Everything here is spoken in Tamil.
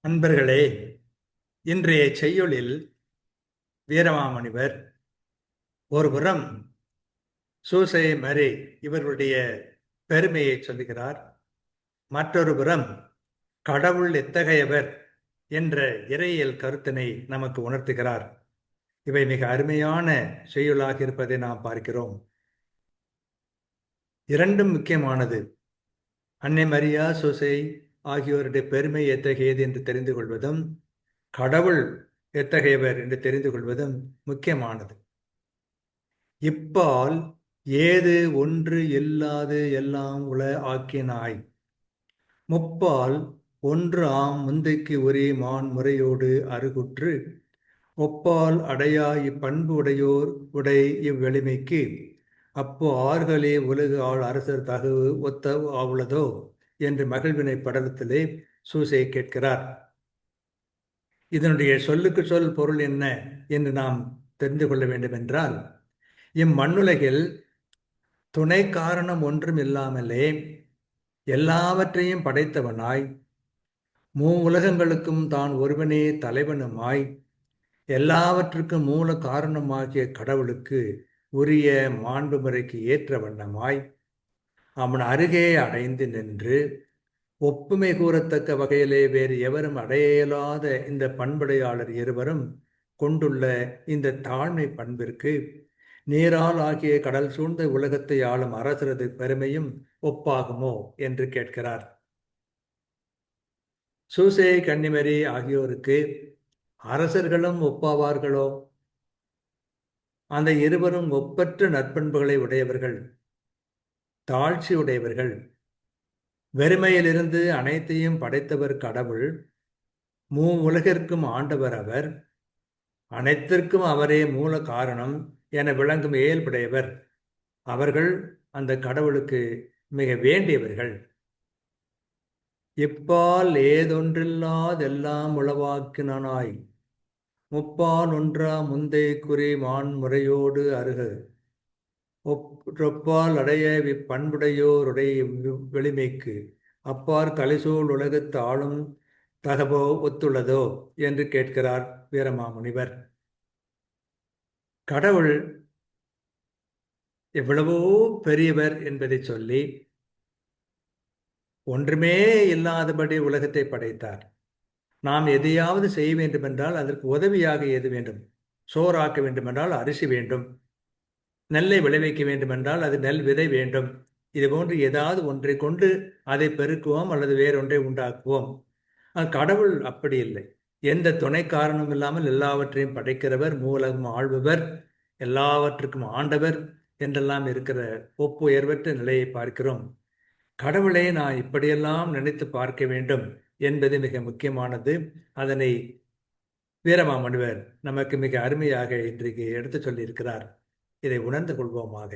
அன்பர்களே, இன்றைய செய்யுளில் வீரமாமுனிவர் ஒருபுறம் சூசை மரே இவர்களுடைய பெருமையை சொல்லுகிறார். மற்றொரு புறம் கடவுள் எத்தகையவர் என்ற இறையியல் கருத்தினை நமக்கு உணர்த்துகிறார். இவை மிக அருமையான செய்யுளாக இருப்பதை நாம் பார்க்கிறோம். இரண்டும் முக்கியமானது. அன்னை மரியா, சூசை ஆகியோருடைய பெருமை எத்தகையது என்று தெரிந்து கொள்வதும், கடவுள் எத்தகையவர் என்று தெரிந்து கொள்வதும் முக்கியமானது. இப்பால் ஏது ஒன்று இல்லாது எல்லாம் உள ஆக்கினாய், முப்பால் ஒன்று ஆம் முந்தைக்கு ஒரே மான் முறையோடு அருகுற்று, ஒப்பால் அடையா இப்பண்பு உடையோர் உடை இவ்வெளிமைக்கு, அப்போ ஆர்களே உலகு ஆள் அரசர் தகவு ஒத்த ஆவுளதோ என்று மகிழ்வினை படலத்திலே சூசை கேட்கிறார். இதனுடைய சொல்லுக்கு சொல் பொருள் என்ன என்று நாம் தெரிந்து கொள்ள வேண்டும் என்றால், இம்மண்ணுலகில் துணை காரணம் ஒன்றும் இல்லாமலே எல்லாவற்றையும் படைத்தவனாய், உலகங்களுக்கும் தான் ஒருவனே தலைவனுமாய், எல்லாவற்றுக்கும் மூல காரணமாகிய கடவுளுக்கு உரிய மாண்பு முறைக்கு ஏற்ற வண்ணமாய் அவன் அருகே அடைந்து நின்று ஒப்புமை கூறத்தக்க வகையிலே வேறு எவரும் அடைய இயலாத இந்த பண்புடையாளர் இருவரும் கொண்டுள்ள இந்த தாழ்மை பண்பிற்கு நீரால் ஆகிய கடல் சூழ்ந்த உலகத்தை ஆளும் அரசரது பெருமையும் ஒப்பாகுமோ என்று கேட்கிறார். சூசை, கன்னிமரி ஆகியோருக்கு அரசர்களும் ஒப்பாவார்களோ? அந்த இருவரும் ஒப்பற்ற நற்பண்புகளை உடையவர்கள், தாழ்ச்சி உடையவர்கள். வெறுமையிலிருந்து அனைத்தையும் படைத்தவர் கடவுள், உலகிற்கும் ஆண்டவர் அவர், அனைத்திற்கும் அவரே மூல காரணம் என விளங்கும் இயல்புடையவர். அவர்கள் அந்த கடவுளுக்கு மிக வேண்டியவர்கள். இப்பால் ஏதொன்றில்லாதெல்லாம் உளவாக்கினாய், முப்பால் ஒன்றா முந்தை குறி மான் முறையோடு அருக, ஒப்பால் அடைய இப்பண்புடையோருடைய வெளிமைக்கு, அப்பார் கலிசூழ் உலகத்து ஆளும் தகவோ ஒத்துள்ளதோ என்று கேட்கிறார் வீரமாமுனிவர். கடவுள் எவ்வளவோ பெரியவர் என்பதை சொல்லி ஒன்றுமே இல்லாதபடி உலகத்தை படைத்தார். நாம் எதையாவது செய்ய வேண்டுமென்றால் அதற்கு உதவியாக எது வேண்டும்? சோறாக்க வேண்டுமென்றால் அரிசி வேண்டும், நெல்லை விளைவிக்க வேண்டுமென்றால் அது நெல் விதை வேண்டும். இது போன்று ஏதாவது ஒன்றை கொண்டு அதை பெருக்குவோம் அல்லது வேறொன்றை உண்டாக்குவோம். கடவுள் அப்படி இல்லை. எந்த துணை காரணமும் இல்லாமல் எல்லாவற்றையும் படைக்கிறவர், மூலம் ஆள்பவர், எல்லாவற்றுக்கும் ஆண்டவர் என்றெல்லாம் இருக்கிற ஒப்புயர்வற்ற நிலையை பார்க்கிறோம். கடவுளை நான் இப்படியெல்லாம் நினைத்து பார்க்க வேண்டும் என்பது மிக முக்கியமானது. அதனை வீரமாமுனிவர் நமக்கு மிக அருமையாக இன்றைக்கு எடுத்து சொல்லியிருக்கிறார். இதை உணர்ந்து கொள்வோமாக.